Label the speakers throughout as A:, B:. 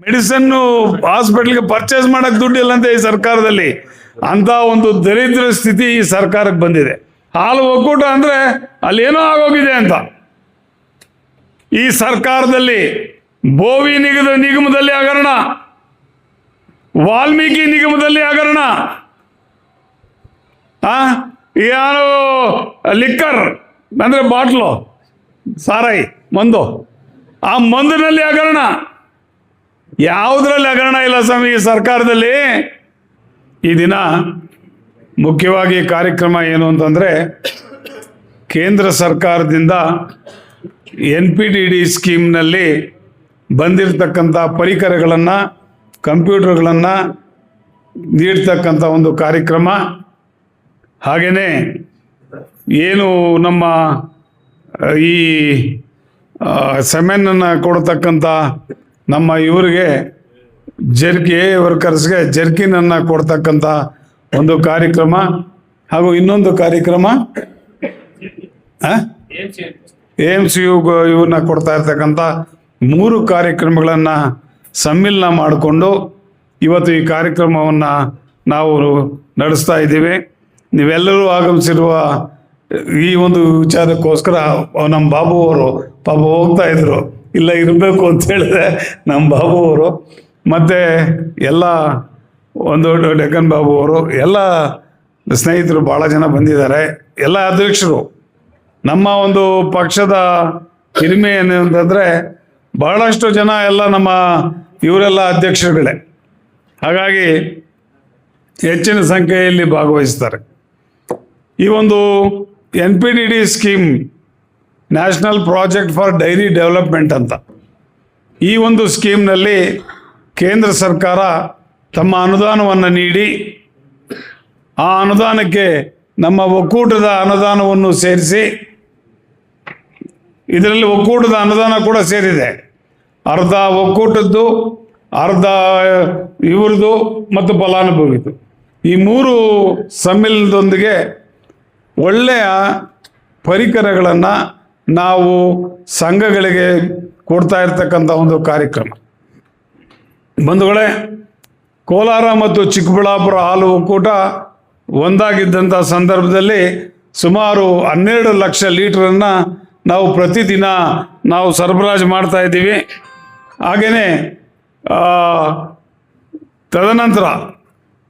A: ಮೆಡಿಸನ್ನು ಹಾಸ್ಪಿಟಲ್ಗೆ ಪರ್ಚೇಸ್ ಮಾಡಕ್ ದುಡ್ಡಿಲ್ಲ ಅಂತ ಈ ಸರ್ಕಾರದಲ್ಲಿ. ಅಂತ ಒಂದು ದರಿದ್ರ ಸ್ಥಿತಿ ಈ ಸರ್ಕಾರಕ್ಕೆ ಬಂದಿದೆ. ಹಾಲು ಒಕ್ಕೂಟ ಅಂದ್ರೆ ಅಲ್ಲೇನೋ ಆಗೋಗಿದೆ ಅಂತ. ಈ ಸರ್ಕಾರದಲ್ಲಿ ಬೋವಿ ನಿಗಮದಲ್ಲಿ ಹಗರಣ, ವಾಲ್ಮೀಕಿ ನಿಗಮದಲ್ಲಿ ಹಗರಣ, ಯಾರು ಲಿಕ್ಕರ್ ಅಂದ್ರೆ ಬಾಟ್ಲು ಸಾರಾಯಿ ಮಂದು, ಆ ಮಂದಿನಲ್ಲಿ ಹಗರಣ. ಯಾವುದ್ರಲ್ಲಿ ಹಗರಣ ಇಲ್ಲ ಸ್ವಾಮಿ ಈ ಸರ್ಕಾರದಲ್ಲಿ. ಈ ದಿನ ಮುಖ್ಯವಾಗಿ ಕಾರ್ಯಕ್ರಮ ಏನು ಅಂತಂದ್ರೆ, ಕೇಂದ್ರ ಸರ್ಕಾರದಿಂದ NPTED ಸ್ಕೀಮ್ನಲ್ಲಿ ಬಂದಿರತಕ್ಕಂಥ ಪರಿಕರಗಳನ್ನು, ಕಂಪ್ಯೂಟರ್ಗಳನ್ನು ನೀಡ್ತಕ್ಕಂಥ ಒಂದು ಕಾರ್ಯಕ್ರಮ. ಹಾಗೆಯೇ ಏನು ನಮ್ಮ ಈ ಸೆಮೆನನ್ನು ಕೊಡ್ತಕ್ಕಂಥ ನಮ್ಮ ಇವರಿಗೆ ವರ್ಕರ್ಸ್ಗೆ ಜರ್ಕಿನನ್ನು ಕೊಡ್ತಕ್ಕಂಥ ಒಂದು ಕಾರ್ಯಕ್ರಮ, ಹಾಗೂ ಇನ್ನೊಂದು ಕಾರ್ಯಕ್ರಮ AMC ಇವನ್ನ ಕೊಡ್ತಾ ಇರ್ತಕ್ಕಂಥ 3 ಕಾರ್ಯಕ್ರಮಗಳನ್ನು ಸಮ್ಮಿಲನ ಮಾಡಿಕೊಂಡು ಇವತ್ತು ಈ ಕಾರ್ಯಕ್ರಮವನ್ನು ನಾವು ನಡೆಸ್ತಾ ಇದ್ದೀವಿ. ನೀವೆಲ್ಲರೂ ಆಗಮಿಸಿರುವ ಈ ಒಂದು ವಿಚಾರಕ್ಕೋಸ್ಕರ ನಮ್ಮ ಬಾಬು ಅವರು ಪಾಪ ಹೋಗ್ತಾ ಇದ್ರು, ಇಲ್ಲ ಇರಬೇಕು ಅಂತ ಹೇಳಿದ್ರೆ ನಮ್ಮ ಬಾಬು ಅವರು ಮತ್ತು ಎಲ್ಲ ಒಂದು ಡೆಕ್ಕನ್ ಬಾಬು ಅವರು ಎಲ್ಲ ಸ್ನೇಹಿತರು ಭಾಳ ಜನ ಬಂದಿದ್ದಾರೆ. ಎಲ್ಲ ಅಧ್ಯಕ್ಷರು, ನಮ್ಮ ಒಂದು ಪಕ್ಷದ ಹಿರಿಮೆ ಏನು ಅಂತಂದರೆ ಬಹಳಷ್ಟು ಜನ ಎಲ್ಲ ನಮ್ಮ ಇವರೆಲ್ಲ ಅಧ್ಯಕ್ಷರುಗಳೇ. ಹಾಗಾಗಿ ಹೆಚ್ಚಿನ ಸಂಖ್ಯೆಯಲ್ಲಿ ಭಾಗವಹಿಸ್ತಾರೆ. ಈ ಒಂದು NPTED scheme national project for dairy development ಅಂತ, ಈ ಒಂದು ಸ್ಕೀಮ್ನಲ್ಲಿ ಕೇಂದ್ರ ಸರ್ಕಾರ ತಮ್ಮ ಅನುದಾನವನ್ನು ನೀಡಿ, ಆ ಅನುದಾನಕ್ಕೆ ನಮ್ಮ ಒಕ್ಕೂಟದ ಅನುದಾನವನ್ನು ಸೇರಿಸಿ, ಇದರಲ್ಲಿ ಒಕ್ಕೂಟದ ಅನುದಾನ ಕೂಡ ಸೇರಿದೆ. ಅರ್ಧ ಒಕ್ಕೂಟದ್ದು, ಅರ್ಧ ಇವ್ರದ್ದು ಮತ್ತು ಫಲಾನುಭವಿದು, ಈ 3 ಸಮ್ಮಿಲನದೊಂದಿಗೆ ಒಳ್ಳೆಯ ಪರಿಕರಗಳನ್ನು ನಾವು ಸಂಘಗಳಿಗೆ ಕೊಡ್ತಾ ಇರ್ತಕ್ಕಂಥ ಒಂದು ಕಾರ್ಯಕ್ರಮ. ಬಂಧುಗಳೇ, ಕೋಲಾರ ಮತ್ತು ಚಿಕ್ಕಬಳ್ಳಾಪುರ ಹಾಲು ಒಕ್ಕೂಟ ಒಂದಾಗಿದ್ದಂಥ ಸಂದರ್ಭದಲ್ಲಿ ಸುಮಾರು 12 ಲಕ್ಷ ಲೀಟ್ರನ್ನು ನಾವು ಪ್ರತಿದಿನ ನಾವು ಸರಬರಾಜು ಮಾಡ್ತಾ ಇದ್ದೀವಿ. ಹಾಗೆಯೇ ತದನಂತರ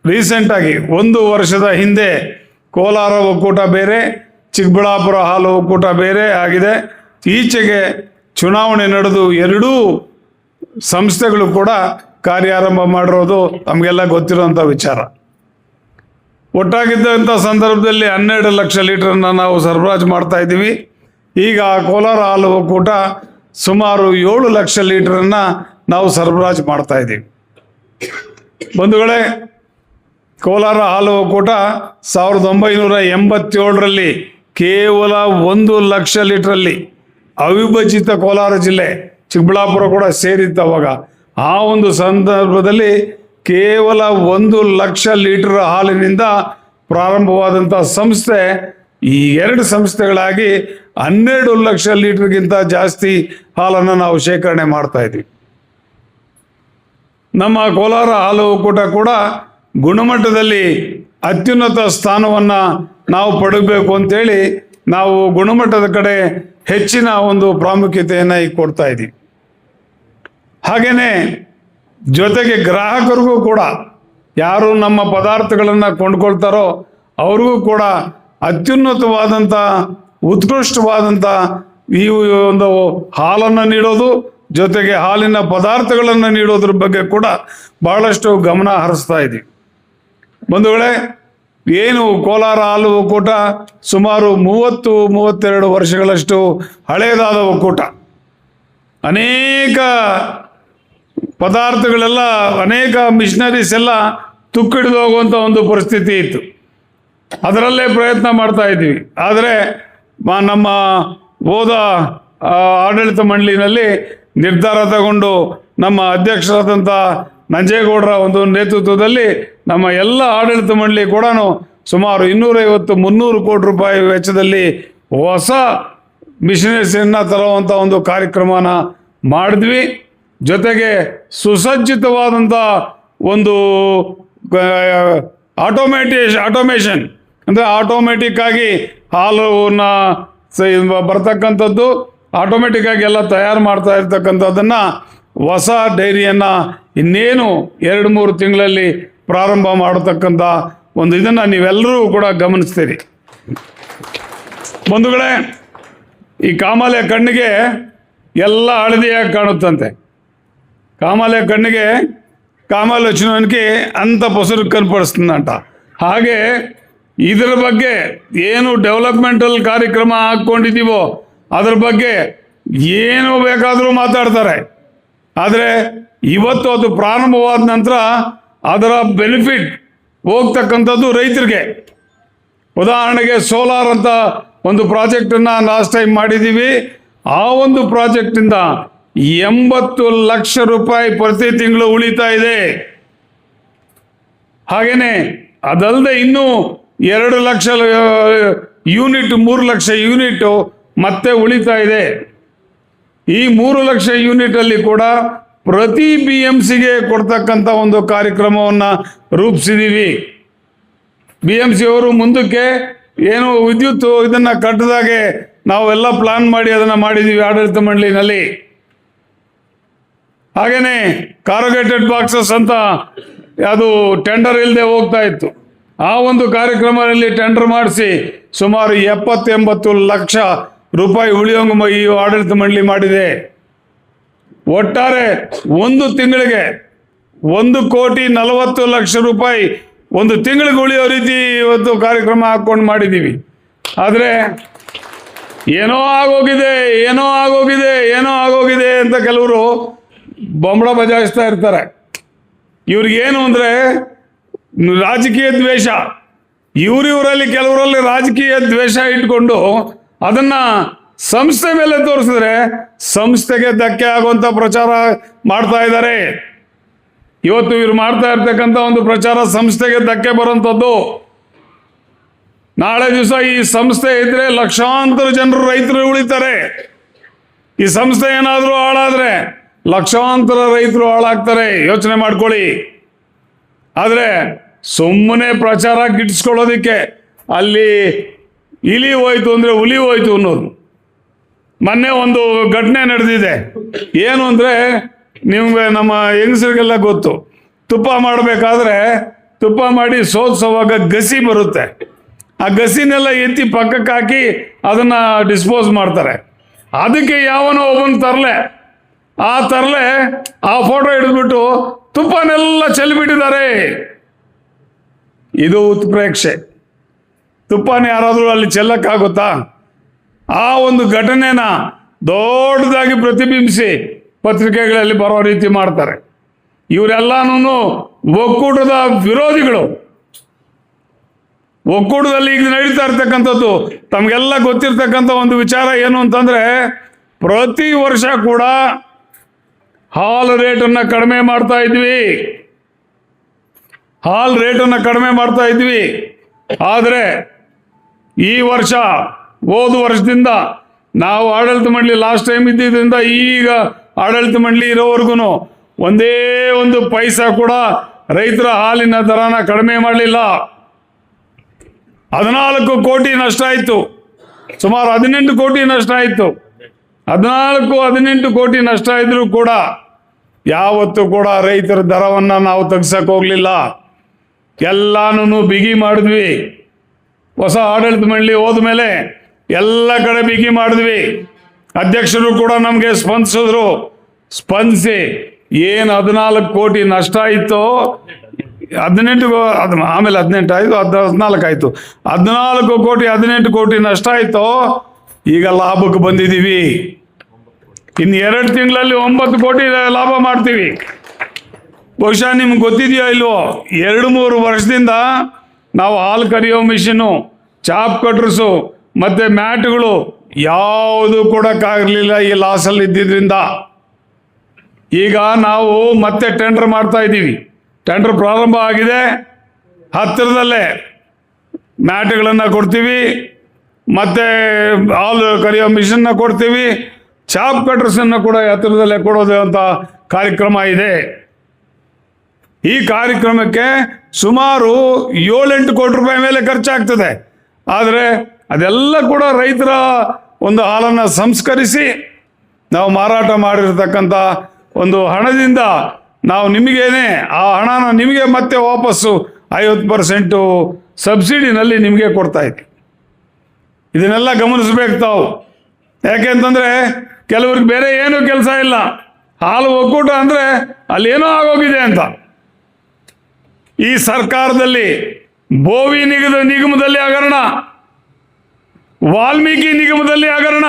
A: ರೀಸೆಂಟಾಗಿ 1 ವರ್ಷದ ಹಿಂದೆ ಕೋಲಾರ ಒಕ್ಕೂಟ ಬೇರೆ, ಚಿಕ್ಕಬಳ್ಳಾಪುರ ಹಾಲು ಒಕ್ಕೂಟ ಬೇರೆ ಆಗಿದೆ. ಈಚೆಗೆ ಚುನಾವಣೆ ನಡೆದು 2 ಸಂಸ್ಥೆಗಳು ಕೂಡ ಕಾರ್ಯಾರಂಭ ಮಾಡಿರೋದು ನಮಗೆಲ್ಲ ಗೊತ್ತಿರುವಂಥ ವಿಚಾರ. ಒಟ್ಟಾಗಿದ್ದಂಥ ಸಂದರ್ಭದಲ್ಲಿ 12 ಲಕ್ಷ ಲೀಟ್ರನ್ನು ನಾವು ಸರಬರಾಜು ಮಾಡ್ತಾ ಇದ್ದೀವಿ. ಈಗ ಕೋಲಾರ ಹಾಲು ಒಕ್ಕೂಟ ಸುಮಾರು 7 ಲಕ್ಷ ಲೀಟ್ರನ್ನು ನಾವು ಸರಬರಾಜು ಮಾಡ್ತಾ ಇದ್ದೀವಿ. ಬಂಧುಗಳೇ, ಕೋಲಾರ ಹಾಲು ಒಕ್ಕೂಟ 1987ರಲ್ಲಿ ಕೇವಲ 1 ಲಕ್ಷ ಲೀಟ್ರಲ್ಲಿ ಅವಿಭಜಿತ ಕೋಲಾರ ಜಿಲ್ಲೆ, ಚಿಕ್ಕಬಳ್ಳಾಪುರ ಕೂಡ ಸೇರಿತ್ತು ಅವಾಗ. ಆ ಒಂದು ಸಂದರ್ಭದಲ್ಲಿ ಕೇವಲ 1 ಲಕ್ಷ ಲೀಟರ್ ಹಾಲಿನಿಂದ ಪ್ರಾರಂಭವಾದಂಥ ಸಂಸ್ಥೆ ಈ 2 ಸಂಸ್ಥೆಗಳಾಗಿ 12 ಲಕ್ಷ ಲೀಟರ್ಗಿಂತ ಜಾಸ್ತಿ ಹಾಲನ್ನು ನಾವು ಶೇಖರಣೆ ಮಾಡ್ತಾ ಇದ್ವಿ. ನಮ್ಮ ಕೋಲಾರ ಹಾಲು ಒಕ್ಕೂಟ ಕೂಡ ಗುಣಮಟ್ಟದಲ್ಲಿ ಅತ್ಯುನ್ನತ ಸ್ಥಾನವನ್ನು ನಾವು ಪಡಬೇಕು ಅಂತೇಳಿ ನಾವು ಗುಣಮಟ್ಟದ ಕಡೆ ಹೆಚ್ಚಿನ ಒಂದು ಪ್ರಾಮುಖ್ಯತೆಯನ್ನು ಈಗ ಕೊಡ್ತಾ ಇದ್ದೀವಿ. ಹಾಗೆಯೇ ಜೊತೆಗೆ ಗ್ರಾಹಕರಿಗೂ ಕೂಡ, ಯಾರು ನಮ್ಮ ಪದಾರ್ಥಗಳನ್ನು ಕೊಂಡ್ಕೊಳ್ತಾರೋ ಅವ್ರಿಗೂ ಕೂಡ ಅತ್ಯುನ್ನತವಾದಂಥ ಉತ್ಕೃಷ್ಟವಾದಂಥ ಈ ಒಂದು ಹಾಲನ್ನು ನೀಡೋದು, ಜೊತೆಗೆ ಹಾಲಿನ ಪದಾರ್ಥಗಳನ್ನು ನೀಡೋದ್ರ ಬಗ್ಗೆ ಕೂಡ ಬಹಳಷ್ಟು ಗಮನ ಹರಿಸ್ತಾ ಇದ್ದೀವಿ. ಬಂಧುಗಳೇ, ಏನು ಕೋಲಾರ ಹಾಲು ಒಕ್ಕೂಟ ಸುಮಾರು 30-32 ವರ್ಷಗಳಷ್ಟು ಹಳೆಯದಾದ ಒಕ್ಕೂಟ. ಅನೇಕ ಪದಾರ್ಥಗಳೆಲ್ಲ, ಅನೇಕ ಮಿಷನರೀಸ್ ಎಲ್ಲ ತುಕ್ಕಿಡಿದು ಹೋಗುವಂಥ ಒಂದು ಪರಿಸ್ಥಿತಿ ಇತ್ತು. ಅದರಲ್ಲೇ ಪ್ರಯತ್ನ ಮಾಡ್ತಾ ಇದ್ದೀವಿ. ಆದರೆ ನಮ್ಮ ಹೋದ ಆಡಳಿತ ಮಂಡಳಿನಲ್ಲಿ ನಿರ್ಧಾರ ತಗೊಂಡು ನಮ್ಮ ಅಧ್ಯಕ್ಷರಾದಂಥ ನಂಜೇಗೌಡರ ಒಂದು ನೇತೃತ್ವದಲ್ಲಿ ನಮ್ಮ ಎಲ್ಲ ಆಡಳಿತ ಮಂಡಳಿ ಕೂಡ ಸುಮಾರು 250-300 ಕೋಟಿ ರೂಪಾಯಿ ವೆಚ್ಚದಲ್ಲಿ ಹೊಸ ಮಿಷನರೀಸನ್ನು ತರುವಂಥ ಒಂದು ಕಾರ್ಯಕ್ರಮನ ಮಾಡಿದ್ವಿ. ಜೊತೆಗೆ ಸುಸಜ್ಜಿತವಾದಂಥ ಒಂದು ಆಟೋಮೇಷನ್ ಅಂದರೆ ಆಟೋಮೆಟಿಕ್ ಆಗಿ ಹಾಲನ್ನ ಬರ್ತಕ್ಕಂಥದ್ದು, ಆಟೋಮೆಟಿಕ್ ಆಗಿ ಎಲ್ಲ ತಯಾರು ಮಾಡ್ತಾ ಇರ್ತಕ್ಕಂಥದ್ದನ್ನು ಹೊಸ ಡೈರಿಯನ್ನು ಇನ್ನೇನು 2-3 ತಿಂಗಳಲ್ಲಿ ಪ್ರಾರಂಭ ಮಾಡತಕ್ಕಂಥ ಒಂದು ಇದನ್ನು ನೀವೆಲ್ಲರೂ ಕೂಡ ಗಮನಿಸ್ತೀರಿ. ಬಂಧುಗಳೇ, ಈ ಕಾಮಾಲೆ ಕಣ್ಣಿಗೆ ಎಲ್ಲ ಹಳದಿಯಾಗಿ ಕಾಣುತ್ತಂತೆ. ಕಾಮಾಲೆ ಕಣ್ಣಿಗೆ ಕಾಮಾಲೋಚನೆಗೆ ಅಂತ ಪಸರು ಕನ್ಪಡಿಸ್ತಂತ. ಹಾಗೆ ಇದರ ಬಗ್ಗೆ ಏನು ಡೆವಲಪ್ಮೆಂಟಲ್ ಕಾರ್ಯಕ್ರಮ ಹಾಕ್ಕೊಂಡಿದ್ದೀವೋ ಅದ್ರ ಬಗ್ಗೆ ಏನು ಬೇಕಾದರೂ ಮಾತಾಡ್ತಾರೆ. ಆದರೆ ಇವತ್ತು ಅದು ಪ್ರಾರಂಭವಾದ ನಂತರ ಅದರ ಬೆನಿಫಿಟ್ ಹೋಗ್ತಕ್ಕಂಥದ್ದು ರೈತರಿಗೆ. ಉದಾಹರಣೆಗೆ ಸೋಲಾರ್ ಅಂತ ಒಂದು ಪ್ರಾಜೆಕ್ಟನ್ನು ಲಾಸ್ಟ್ ಟೈಮ್ ಮಾಡಿದ್ದೀವಿ. ಆ ಒಂದು ಪ್ರಾಜೆಕ್ಟಿಂದ 80 ಲಕ್ಷ ರೂಪಾಯಿ ಪ್ರತಿ ತಿಂಗಳು ಉಳಿತಾ ಇದೆ. ಹಾಗೆಯೇ ಅದಲ್ಲದೆ ಇನ್ನೂ 2 ಲಕ್ಷ ಯೂನಿಟ್ 3 ಲಕ್ಷ ಯೂನಿಟ್ ಮತ್ತೆ ಉಳಿತಾ ಇದೆ. ಈ 3 ಲಕ್ಷ ಯೂನಿಟಲ್ಲಿ ಕೂಡ ಪ್ರತಿ BMCಗೆ ಕೊಡ್ತಕ್ಕಂಥ ಒಂದು ಕಾರ್ಯಕ್ರಮವನ್ನು ರೂಪಿಸಿದ್ದೀವಿ. BMC ಅವರು ಮುಂದಕ್ಕೆ ಏನು ವಿದ್ಯುತ್ ಇದನ್ನು ಕಟ್ಟದಾಗೆ ನಾವೆಲ್ಲ ಪ್ಲಾನ್ ಮಾಡಿ ಅದನ್ನು ಮಾಡಿದ್ದೀವಿ ಆಡಳಿತ ಮಂಡಳಿನಲ್ಲಿ. ಹಾಗೆಯೇ ಕಾರ್ರುಗೇಟೆಡ್ ಬಾಕ್ಸಸ್ ಅಂತ ಅದು ಟೆಂಡರ್ ಇಲ್ಲದೆ ಹೋಗ್ತಾ ಇತ್ತು. ಆ ಒಂದು ಕಾರ್ಯಕ್ರಮದಲ್ಲಿ ಟೆಂಡರ್ ಮಾಡಿಸಿ ಸುಮಾರು 70-80 ಲಕ್ಷ ರೂಪಾಯಿ ಉಳಿಯೋಂಗ ಈ ಆಡಳಿತ ಮಂಡಳಿ ಮಾಡಿದೆ. ಒಟ್ಟಾರೆ ಒಂದು ತಿಂಗಳಿಗೆ 1,40 ಲಕ್ಷ ರೂಪಾಯಿ ಒಂದು ತಿಂಗಳಿಗೆ ಉಳಿಯೋ ರೀತಿ ಇವತ್ತು ಕಾರ್ಯಕ್ರಮ ಹಾಕ್ಕೊಂಡು ಮಾಡಿದ್ದೀವಿ. ಆದರೆ ಏನೋ ಆಗೋಗಿದೆ ಅಂತ ಕೆಲವರು ಬೊಂಬಳ ಬಜಾಯಿಸ್ತಾ ಇರ್ತಾರೆ. ಇವ್ರಿಗೇನು ಅಂದರೆ ರಾಜಕೀಯ ದ್ವೇಷ. ಇವರಲ್ಲಿ ಕೆಲವರಲ್ಲಿ ರಾಜಕೀಯ ದ್ವೇಷ ಇಟ್ಕೊಂಡು ಅದನ್ನು ಸಂಸ್ಥೆ ಮೇಲೆ ತೋರಿಸಿದ್ರೆ ಸಂಸ್ಥೆಗೆ ಧಕ್ಕೆ ಆಗುವಂಥ ಪ್ರಚಾರ ಮಾಡ್ತಾ ಇದ್ದಾರೆ. ಇವತ್ತು ಇವರು ಮಾಡ್ತಾ ಇರ್ತಕ್ಕಂಥ ಒಂದು ಪ್ರಚಾರ ಸಂಸ್ಥೆಗೆ ಧಕ್ಕೆ ಬರುವಂಥದ್ದು. ನಾಳೆ ದಿವಸ ಈ ಸಂಸ್ಥೆ ಇದ್ರೆ ಲಕ್ಷಾಂತರ ಜನರು ರೈತರು ಉಳಿತಾರೆ. ಈ ಸಂಸ್ಥೆ ಏನಾದರೂ ಹಾಳಾದ್ರೆ ಲಕ್ಷಾಂತರ ರೈತರು ಹಾಳಾಗ್ತಾರೆ. ಯೋಚನೆ ಮಾಡ್ಕೊಳ್ಳಿ. ಆದರೆ ಸುಮ್ಮನೆ ಪ್ರಚಾರ ಗಿಟ್ಟಿಸ್ಕೊಳ್ಳೋದಕ್ಕೆ ಅಲ್ಲಿ ಇಲಿ ಹೋಯ್ತು ಅಂದರೆ ಹುಲಿ ಹೋಯ್ತು ಅನ್ನೋದು. ಮೊನ್ನೆ ಒಂದು ಘಟನೆ ನಡೆದಿದೆ. ಏನು ಅಂದರೆ ನಿಮ್ಗೆ ನಮ್ಮ ಹೆಂಗಸರಿಗೆಲ್ಲ ಗೊತ್ತು, ತುಪ್ಪ ಮಾಡಬೇಕಾದ್ರೆ ತುಪ್ಪ ಮಾಡಿ ಸೋದಿಸುವಾಗ ಗಸಿ ಬರುತ್ತೆ. ಆ ಗಸಿನೆಲ್ಲ ಎತ್ತಿ ಪಕ್ಕಕ್ಕೆ ಹಾಕಿ ಅದನ್ನು ಡಿಸ್ಪೋಸ್ ಮಾಡ್ತಾರೆ. ಅದಕ್ಕೆ ಯಾವನೋ ಒಬ್ಬನ ತರಲೆ ಆ ಫೋಟೋ ಹಿಡಿದ್ಬಿಟ್ಟು ತುಪ್ಪನೆಲ್ಲ ಚೆಲ್ಲಿಬಿಟ್ಟಿದ್ದಾರೆ. ಇದು ಉತ್ಪ್ರೇಕ್ಷೆ. ತುಪ್ಪನ ಯಾರಾದರೂ ಅಲ್ಲಿ ಚೆಲ್ಲಕ್ಕಾಗುತ್ತಾ? ಆ ಒಂದು ಘಟನೆನ ದೊಡ್ಡದಾಗಿ ಪ್ರತಿಬಿಂಬಿಸಿ ಪತ್ರಿಕೆಗಳಲ್ಲಿ ಬರೋ ರೀತಿ ಮಾಡ್ತಾರೆ. ಇವರೆಲ್ಲನೂ ಒಕ್ಕೂಟದ ವಿರೋಧಿಗಳು. ಒಕ್ಕೂಟದಲ್ಲಿ ಈಗ ನಡೀತಾ ಇರ್ತಕ್ಕಂಥದ್ದು ತಮಗೆಲ್ಲ ಗೊತ್ತಿರ್ತಕ್ಕಂಥ ಒಂದು ವಿಚಾರ ಏನು ಅಂತಂದರೆ, ಪ್ರತಿ ವರ್ಷ ಕೂಡ ಹಾಲು ರೇಟನ್ನು ಕಡಿಮೆ ಮಾಡ್ತಾ ಇದ್ವಿ. ಆದರೆ ಈ ವರ್ಷ ಹೋದ ವರ್ಷದಿಂದ ನಾವು ಆಡಳಿತ ಮಂಡಳಿ ಲಾಸ್ಟ್ ಟೈಮ್ ಇದ್ದಿದ್ದರಿಂದ ಈಗ ಆಡಳಿತ ಮಂಡಳಿ ಇರೋವರೆಗೂ ಒಂದೇ ಒಂದು ಪೈಸಾ ಕೂಡ ರೈತರ ಹಾಲಿನ ದರನ ಕಡಿಮೆ ಮಾಡಲಿಲ್ಲ. 14 ಕೋಟಿ ನಷ್ಟ ಆಯಿತು. ಸುಮಾರು 18 ಕೋಟಿ ನಷ್ಟ ಆಯಿತು. 14-18 ಕೋಟಿ ನಷ್ಟ ಇದ್ರೂ ಕೂಡ ಯಾವತ್ತೂ ಕೂಡ ರೈತರ ದರವನ್ನು ನಾವು ತೆಗ್ಸಕ್ಕೆ ಹೋಗಲಿಲ್ಲ. ಎಲ್ಲಾನು ಬಿಗಿ ಮಾಡಿದ್ವಿ. ಹೊಸ ಆಡಳಿತ ಮಂಡಳಿ ಹೋದ ಮೇಲೆ ಎಲ್ಲ ಕಡೆ ಬಿಗಿ ಮಾಡಿದ್ವಿ. ಅಧ್ಯಕ್ಷರು ಕೂಡ ನಮಗೆ ಸ್ಪಂದಿಸಿ ಏನು 14 ಕೋಟಿ ನಷ್ಟ ಆಯಿತೋ 18 ಆಮೇಲೆ 18 ಆಯಿತು, 14 ಆಯಿತು, 14 ಕೋಟಿ 18 ಕೋಟಿ ನಷ್ಟ ಆಯಿತೋ ಈಗ ಲಾಭಕ್ಕೆ ಬಂದಿದ್ದೀವಿ. ಇನ್ನು 2 ತಿಂಗಳಲ್ಲಿ 9 ಕೋಟಿ ಲಾಭ ಮಾಡ್ತೀವಿ. ಬಹುಶಃ ನಿಮ್ಗೆ ಗೊತ್ತಿದೆಯೋ ಇಲ್ವೋ, 2-3 ವರ್ಷದಿಂದ ನಾವು ಹಾಲು ಕರಿಯೋ ಮಿಷಿನು, ಚಾಪ್ ಕಟ್ರಸು ಮತ್ತು ಮ್ಯಾಟ್ಗಳು ಯಾವುದು ಕೊಡೋಕ್ಕಾಗಲಿಲ್ಲ ಈ ಲಾಸಲ್ಲಿ ಇದ್ದಿದ್ದರಿಂದ. ಈಗ ನಾವು ಮತ್ತೆ ಟೆಂಡರ್ ಮಾಡ್ತಾ ಇದ್ದೀವಿ. ಟೆಂಡರ್ ಪ್ರಾರಂಭ ಆಗಿದೆ. ಹತ್ತಿರದಲ್ಲೇ ಮ್ಯಾಟ್ಗಳನ್ನು ಕೊಡ್ತೀವಿ, ಮತ್ತು ಹಾಲು ಕರಿಯೋ ಮಿಷನ್ನ ಕೊಡ್ತೀವಿ, ಚಾಪ್ ಕಟ್ರಸನ್ನು ಕೂಡ ಹತ್ತಿರದಲ್ಲೇ ಕೊಡೋದು ಅಂತ ಕಾರ್ಯಕ್ರಮ ಇದೆ. ಈ ಕಾರ್ಯಕ್ರಮಕ್ಕೆ ಸುಮಾರು 7-8 ಕೋಟಿ ರೂಪಾಯಿ ಮೇಲೆ ಖರ್ಚಾಗ್ತದೆ. ಆದರೆ ಅದೆಲ್ಲ ಕೂಡ ರೈತರ ಒಂದು ಹಾಲನ್ನು ಸಂಸ್ಕರಿಸಿ ನಾವು ಮಾರಾಟ ಮಾಡಿರ್ತಕ್ಕಂಥ ಒಂದು ಹಣದಿಂದ ನಾವು ನಿಮಗೇನೆ ಆ ಹಣನ ನಿಮಗೆ ಮತ್ತೆ ವಾಪಸ್ಸು 50% ಸಬ್ಸಿಡಿನಲ್ಲಿ ನಿಮಗೆ ಕೊಡ್ತಾ ಇದ್ವಿ. ಇದನ್ನೆಲ್ಲ ಗಮನಿಸ್ಬೇಕು ತಾವು. ಯಾಕೆಂತಂದರೆ ಕೆಲವ್ರಿಗೆ ಬೇರೆ ಏನೂ ಕೆಲಸ ಇಲ್ಲ, ಹಾಲು ಒಕ್ಕೂಟ ಅಂದರೆ ಅಲ್ಲೇನೋ ಆಗೋಗಿದೆ ಅಂತ. ಈ ಸರ್ಕಾರದಲ್ಲಿ ಬೋವಿ ನಿಗಮದಲ್ಲಿ ಹಗರಣ, ವಾಲ್ಮೀಕಿ ನಿಗಮದಲ್ಲಿ ಹಗರಣ,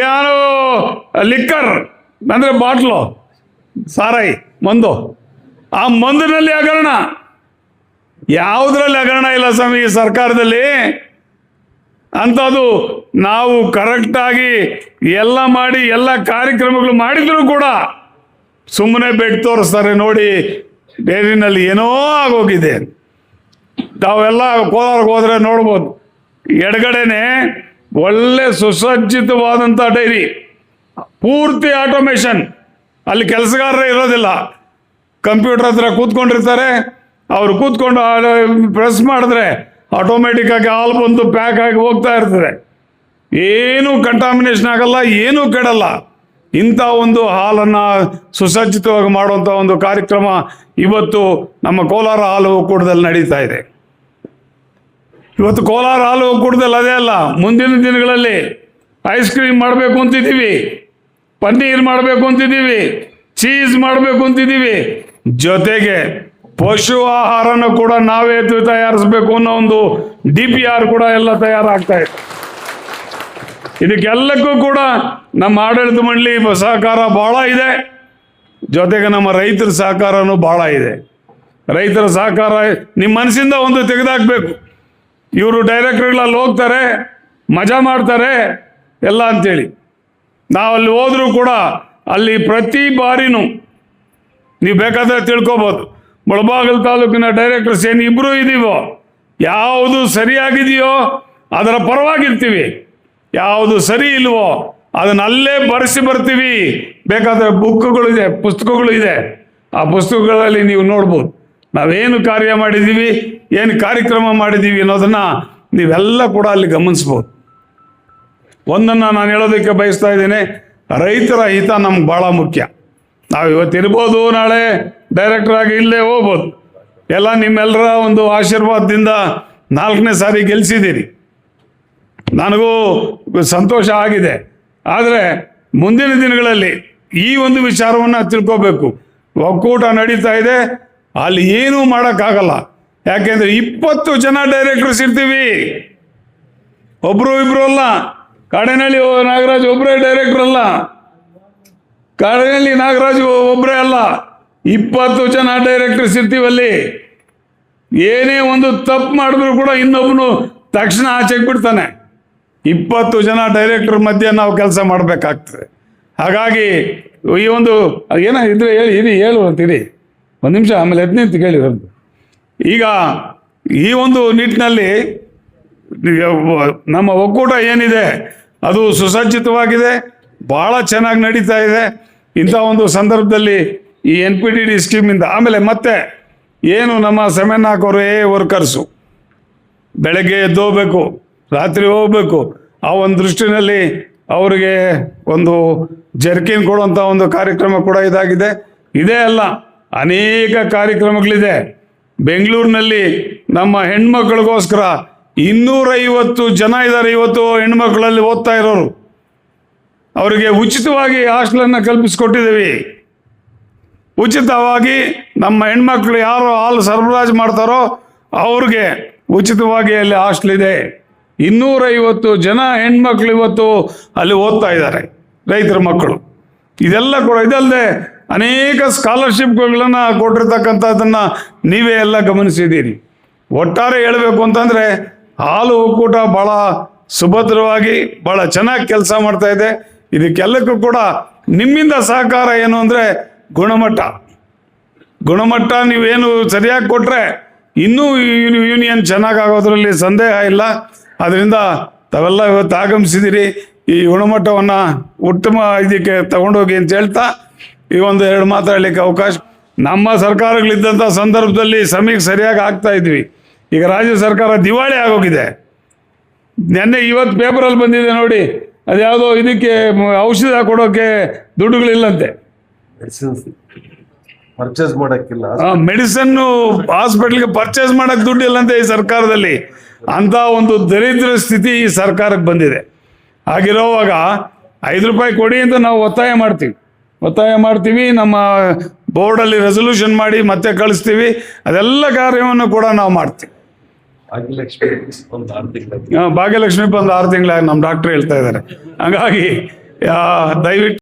A: ಯಾರು ಲಿಕ್ಕರ್ ಅಂದರೆ ಬಾಟ್ಲು ಸಾರಾಯಿ ಮಂದು, ಆ ಮಂದಿನಲ್ಲಿ ಹಗರಣ. ಯಾವುದರಲ್ಲಿ ಹಗರಣ ಇಲ್ಲ ಸ್ವಾಮಿ ಈ ಸರ್ಕಾರದಲ್ಲಿ. ಅಂಥದ್ದು ನಾವು ಕರೆಕ್ಟಾಗಿ ಎಲ್ಲ ಮಾಡಿ ಎಲ್ಲ ಕಾರ್ಯಕ್ರಮಗಳು ಮಾಡಿದರೂ ಕೂಡ ಸುಮ್ಮನೆ ಬೆಟ್ಟು ತೋರಿಸ್ತಾರೆ. ನೋಡಿ ಡೈರಿನಲ್ಲಿ ಏನೋ ಆಗೋಗಿದೆ. ತಾವೆಲ್ಲ ಕೋಲಾರಕ್ಕೆ ಹೋದರೆ ನೋಡ್ಬೋದು, ಎಡಗಡೆನೆ ಒಳ್ಳೆ ಸುಸಜ್ಜಿತವಾದಂಥ ಡೈರಿ, ಪೂರ್ತಿ ಆಟೋಮೇಷನ್. ಅಲ್ಲಿ ಕೆಲಸಗಾರರೇ ಇರೋದಿಲ್ಲ, ಕಂಪ್ಯೂಟರ್ ಹತ್ರ ಕೂತ್ಕೊಂಡಿರ್ತಾರೆ. ಅವರು ಕೂತ್ಕೊಂಡು ಪ್ರೆಸ್ ಮಾಡಿದ್ರೆ ಆಟೋಮೆಟಿಕ್ ಆಗಿ ಹಾಲು ಬಂದು ಪ್ಯಾಕ್ ಆಗಿ ಹೋಗ್ತಾ ಇರ್ತದೆ. ಏನೂ ಕಂಟಾಮಿನೇಷನ್ ಆಗಲ್ಲ, ಏನೂ ಕೆಡಲ್ಲ. ಇಂಥ ಒಂದು ಹಾಲನ್ನು ಸುಸಜ್ಜಿತವಾಗಿ ಮಾಡುವಂಥ ಒಂದು ಕಾರ್ಯಕ್ರಮ ಇವತ್ತು ನಮ್ಮ ಕೋಲಾರ ಹಾಲು ಒಕ್ಕೂಟದಲ್ಲಿ ನಡೀತಾ ಇದೆ. ಇವತ್ತು ಕೋಲಾರ ಹಾಲು ಒಕ್ಕೂಟದಲ್ಲಿ ಅದೇ ಅಲ್ಲ, ಮುಂದಿನ ದಿನಗಳಲ್ಲಿ ಐಸ್ ಕ್ರೀಮ್ ಮಾಡಬೇಕು ಅಂತಿದ್ದೀವಿ, ಪನ್ನೀರ್ ಮಾಡಬೇಕು ಅಂತಿದ್ದೀವಿ, ಚೀಸ್ ಮಾಡಬೇಕು ಅಂತಿದ್ದೀವಿ. ಜೊತೆಗೆ ಪಶು ಆಹಾರನ ಕೂಡ ನಾವೇ ತಯಾರಿಸಬೇಕು ಅನ್ನೋ ಒಂದು DPR ಕೂಡ ಎಲ್ಲ ತಯಾರಾಗ್ತಾ ಇದೆ. ಇದಕ್ಕೆಲ್ಲಕ್ಕೂ ಕೂಡ ನಮ್ಮ ಆಡಳಿತ ಮಂಡಳಿ ಸಹಕಾರ ಭಾಳ ಇದೆ. ಜೊತೆಗೆ ನಮ್ಮ ರೈತರ ಸಹಕಾರನೂ ಭಾಳ ಇದೆ. ರೈತರ ಸಹಕಾರ ನಿಮ್ಮ ಮನಸ್ಸಿಂದ ಒಂದು ತೆಗೆದಾಕಬೇಕು. ಇವರು ಡೈರೆಕ್ಟರ್ಗಳಲ್ಲಿ ಹೋಗ್ತಾರೆ, ಮಜಾ ಮಾಡ್ತಾರೆ ಎಲ್ಲ ಅಂತೇಳಿ. ನಾವು ಅಲ್ಲಿ ಹೋದರೂ ಕೂಡ ಅಲ್ಲಿ ಪ್ರತಿ ಬಾರಿನೂ ನೀವು ಬೇಕಾದರೆ ತಿಳ್ಕೊಬೋದು, ಮುಳಬಾಗಿಲು ತಾಲೂಕಿನ ಡೈರೆಕ್ಟರ್ಸ್ ಏನು ಇಬ್ಬರು ಇದ್ದೀವೋ, ಯಾವುದು ಸರಿಯಾಗಿದೆಯೋ ಅದರ ಪರವಾಗಿರ್ತೀವಿ, ಯಾವುದು ಸರಿ ಇಲ್ವೋ ಅದನ್ನ ಅಲ್ಲೇ ಬರೆಸಿ ಬರ್ತೀವಿ. ಬೇಕಾದರೆ ಬುಕ್ಗಳಿದೆ, ಪುಸ್ತಕಗಳು ಇದೆ, ಆ ಪುಸ್ತಕಗಳಲ್ಲಿ ನೀವು ನೋಡ್ಬೋದು ನಾವೇನು ಕಾರ್ಯ ಮಾಡಿದ್ದೀವಿ, ಏನು ಕಾರ್ಯಕ್ರಮ ಮಾಡಿದ್ದೀವಿ ಅನ್ನೋದನ್ನು ನೀವೆಲ್ಲ ಕೂಡ ಅಲ್ಲಿ ಗಮನಿಸ್ಬೋದು. ಒಂದನ್ನು ನಾನು ಹೇಳೋದಕ್ಕೆ ಬಯಸ್ತಾ ಇದ್ದೀನಿ, ರೈತರ ಹಿತ ನಮ್ಗೆ ಭಾಳ ಮುಖ್ಯ. ನಾವು ಇವತ್ತಿರ್ಬೋದು, ನಾಳೆ ಡೈರೆಕ್ಟರ್ ಆಗಿ ಇಲ್ಲೇ ಹೋಗ್ಬೋದು. ಎಲ್ಲ ನಿಮ್ಮೆಲ್ಲರ ಒಂದು ಆಶೀರ್ವಾದದಿಂದ 4ನೇ ಸಾರಿ ಗೆಲ್ಲಿಸಿದ್ದೀರಿ, ನನಗೂ ಸಂತೋಷ ಆಗಿದೆ. ಆದರೆ ಮುಂದಿನ ದಿನಗಳಲ್ಲಿ ಈ ಒಂದು ವಿಚಾರವನ್ನು ತಿಳ್ಕೋಬೇಕು. ಒಕ್ಕೂಟ ನಡೀತಾ ಇದೆ, ಅಲ್ಲಿ ಏನೂ ಮಾಡೋಕ್ಕಾಗಲ್ಲ. ಯಾಕೆಂದರೆ 20 ಜನ ಡೈರೆಕ್ಟರ್ಸ್ ಇರ್ತೀವಿ, ಒಬ್ಬರು ಇಬ್ಬರು ಅಲ್ಲ. ಕಾಡೇನಹಳ್ಳಿ ನಾಗರಾಜ್ ಒಬ್ಬರೇ ಡೈರೆಕ್ಟರ್ ಅಲ್ಲ, ಕಾಡೇನಹಳ್ಳಿ ನಾಗರಾಜ್ ಒಬ್ಬರೇ ಅಲ್ಲ, 20 ಜನ ಡೈರೆಕ್ಟರ್ಸ್ ಇರ್ತೀವಲ್ಲಿ. ಏನೇ ಒಂದು ತಪ್ಪು ಮಾಡಿದ್ರು ಕೂಡ ಇನ್ನೊಬ್ಬನು ತಕ್ಷಣ ಆಚೆಗೆ ಬಿಡ್ತಾನೆ. 20 ಜನ ಡೈರೆಕ್ಟರ್ ಮಧ್ಯೆ ನಾವು ಕೆಲಸ ಮಾಡಬೇಕಾಗ್ತದೆ. ಹಾಗಾಗಿ ಈ ಒಂದು ಏನೋ ಇದ್ರೆ ಹೇಳು ಅಂತೀರಿ, ಒಂದು ನಿಮಿಷ ಆಮೇಲೆ 15 ಕೇಳಿ. ಈಗ ಈ ಒಂದು ನಿಟ್ಟಿನಲ್ಲಿ ನಮ್ಮ ಒಕ್ಕೂಟ ಏನಿದೆ ಅದು ಸುಸಜ್ಜಿತವಾಗಿದೆ, ಭಾಳ ಚೆನ್ನಾಗಿ ನಡೀತಾ ಇದೆ. ಇಂಥ ಒಂದು ಸಂದರ್ಭದಲ್ಲಿ ಈ NPTD ಸ್ಕೀಮಿಂದ ಆಮೇಲೆ ಮತ್ತೆ ಏನು ನಮ್ಮ ಸೆಮೆನ್ ಹಾಕೋರು ವರ್ಕರ್ಸು ಬೆಳಗ್ಗೆ ಎದ್ದು ಹೋಗ್ಬೇಕು, ರಾತ್ರಿ ಹೋಗಬೇಕು. ಆ ಒಂದು ದೃಷ್ಟಿನಲ್ಲಿ ಅವರಿಗೆ ಒಂದು ಜರ್ಕಿನ್ ಕೊಡುವಂಥ ಒಂದು ಕಾರ್ಯಕ್ರಮ ಕೂಡ ಇದಾಗಿದೆ. ಇದೇ ಅಲ್ಲ, ಅನೇಕ ಕಾರ್ಯಕ್ರಮಗಳಿದೆ. ಬೆಂಗಳೂರಿನಲ್ಲಿ ನಮ್ಮ ಹೆಣ್ಮಕ್ಳಿಗೋಸ್ಕರ 250 ಜನ ಇದ್ದಾರೆ ಇವತ್ತು ಹೆಣ್ಮಕ್ಳಲ್ಲಿ ಓದ್ತಾ ಇರೋರು. ಅವರಿಗೆ ಉಚಿತವಾಗಿ ಹಾಸ್ಟೆಲನ್ನು ಕಲ್ಪಿಸ್ಕೊಟ್ಟಿದ್ದೀವಿ. ಉಚಿತವಾಗಿ ನಮ್ಮ ಹೆಣ್ಮಕ್ಳು ಯಾರು ಹಾಲು ಸರಬರಾಜು ಮಾಡ್ತಾರೋ ಅವ್ರಿಗೆ ಉಚಿತವಾಗಿ ಅಲ್ಲಿ ಹಾಸ್ಟೆಲ್ ಇದೆ. 250 ಜನ ಹೆಣ್ಮಕ್ಳು ಇವತ್ತು ಅಲ್ಲಿ ಓದ್ತಾ ಇದ್ದಾರೆ, ರೈತರ ಮಕ್ಕಳು. ಇದೆಲ್ಲ ಕೂಡ ಇದಲ್ಲದೆ ಅನೇಕ ಸ್ಕಾಲರ್ಶಿಪ್ಗಳನ್ನು ಕೊಟ್ಟಿರ್ತಕ್ಕಂಥದ್ದನ್ನು ನೀವೇ ಎಲ್ಲ ಗಮನಿಸಿದ್ದೀರಿ. ಒಟ್ಟಾರೆ ಹೇಳಬೇಕು ಅಂತಂದರೆ ಹಾಲು ಒಕ್ಕೂಟ ಭಾಳ ಸುಭದ್ರವಾಗಿ ಭಾಳ ಚೆನ್ನಾಗಿ ಕೆಲಸ ಮಾಡ್ತಾ ಇದೆ. ಇದಕ್ಕೆಲ್ಲಕ್ಕೂ ಕೂಡ ನಿಮ್ಮಿಂದ ಸಹಕಾರ ಏನು ಅಂದರೆ ಗುಣಮಟ್ಟ ನೀವೇನು ಸರಿಯಾಗಿ ಕೊಟ್ಟರೆ ಇನ್ನೂ ಯೂನಿಯನ್ ಚೆನ್ನಾಗಾಗೋದ್ರಲ್ಲಿ ಸಂದೇಹ ಇಲ್ಲ. ಅದರಿಂದ ತಾವೆಲ್ಲ ಇವತ್ತು ಆಗಮಿಸಿದ್ದೀರಿ. ಈ ಗುಣಮಟ್ಟವನ್ನು ಉತ್ತಮ ಇದಕ್ಕೆ ತಗೊಂಡೋಗಿ ಅಂತ ಹೇಳ್ತಾ ಈ ಒಂದು 2 ಮಾತಾಡಲಿಕ್ಕೆ ಅವಕಾಶ. ನಮ್ಮ ಸರ್ಕಾರಗಳಿದ್ದಂಥ ಸಂದರ್ಭದಲ್ಲಿ ಸಮಯಕ್ಕೆ ಸರಿಯಾಗಿ ಆಗ್ತಾ ಇದ್ವಿ. ಈಗ ರಾಜ್ಯ ಸರ್ಕಾರ ದಿವಾಳಿ ಆಗೋಗಿದೆ. ಇವತ್ತು ಪೇಪರಲ್ಲಿ ಬಂದಿದೆ ನೋಡಿ, ಅದ್ಯಾವುದೋ ಇದಕ್ಕೆ ಔಷಧ ಕೊಡೋಕ್ಕೆ ದುಡ್ಡುಗಳಿಲ್ಲಂತೆ,
B: ಪರ್ಚೇಸ್ ಮಾಡೋಕ್ಕಿಲ್ಲ,
A: ಮೆಡಿಸನ್ನು ಹಾಸ್ಪಿಟ್ಲ್ಗೆ ಪರ್ಚೇಸ್ ಮಾಡೋಕ್ಕೆ ದುಡ್ಡು ಇಲ್ಲಂತೆ ಈ ಸರ್ಕಾರದಲ್ಲಿ. ಅಂಥ ಒಂದು ದರಿದ್ರ ಸ್ಥಿತಿ ಈ ಸರ್ಕಾರಕ್ಕೆ ಬಂದಿದೆ. ಹಾಗಿರೋವಾಗ 5 ರೂಪಾಯಿ ಕೊಡಿ ಅಂತ ನಾವು ಒತ್ತಾಯ ಮಾಡ್ತೀವಿ. ನಮ್ಮ ಬೋರ್ಡಲ್ಲಿ ರೆಸೊಲ್ಯೂಷನ್ ಮಾಡಿ ಮತ್ತೆ ಕಳಿಸ್ತೀವಿ. ಅದೆಲ್ಲ ಕಾರ್ಯವನ್ನು ಕೂಡ ನಾವು ಮಾಡ್ತೀವಿ. ಭಾಗ್ಯಲಕ್ಷ್ಮಿ ಬಂದು 6 ತಿಂಗಳಾಗಿ ನಮ್ಮ ಡಾಕ್ಟ್ರ್ ಹೇಳ್ತಾ ಇದ್ದಾರೆ. ಹಾಗಾಗಿ ದಯವಿಟ್ಟು